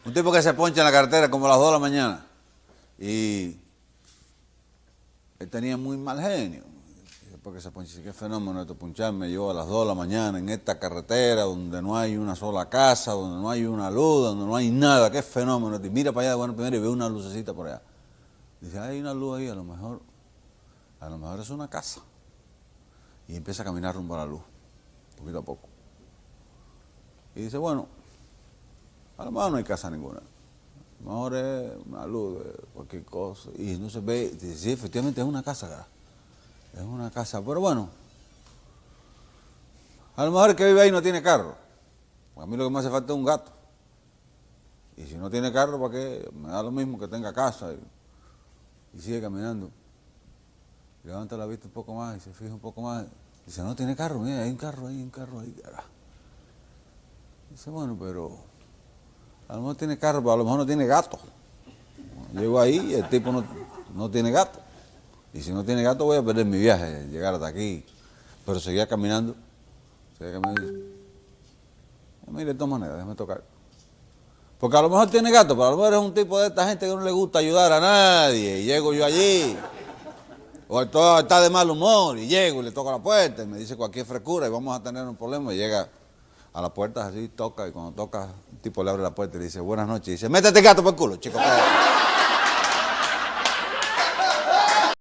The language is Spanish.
Un tipo que se poncha en la carretera como a las 2 de la mañana. Y él tenía muy mal genio. Porque se poncha, qué fenómeno esto, puncharme yo a las 2 de la mañana en esta carretera donde no hay una sola casa, donde no hay una luz, donde no hay nada, qué fenómeno. Y mira para allá de bueno primero y ve una lucecita por allá. Dice, hay una luz ahí, a lo mejor es una casa. Y empieza a caminar rumbo a la luz, poquito a poco. Y dice, bueno, a lo mejor no hay casa ninguna. A lo mejor es una luz de cualquier cosa. Y no se ve, dice, sí, efectivamente es una casa acá. Es una casa, pero bueno, a lo mejor el que vive ahí no tiene carro. A mí lo que me hace falta es un gato. Y si no tiene carro, ¿para qué? Me da lo mismo que tenga casa. Y sigue caminando. Levanta la vista un poco más y se fija un poco más. Dice, no tiene carro, mira, hay un carro ahí, Dice, bueno, pero a lo mejor tiene carro, pero a lo mejor no tiene gato. Llego ahí y el tipo no tiene gato. Y si no tiene gato voy a perder mi viaje, llegar hasta aquí. Pero seguía caminando. Y dice, mire, de todas maneras, déjame tocar. Porque a lo mejor tiene gato, pero a lo mejor es un tipo de esta gente que no le gusta ayudar a nadie. Y llego yo allí. O está de mal humor y llego y le toco la puerta y me dice cualquier frescura y vamos a tener un problema. Y llega a la puerta así, toca y cuando toca, el tipo le abre la puerta y le dice, buenas noches. Y dice, métete gato por el culo, chico.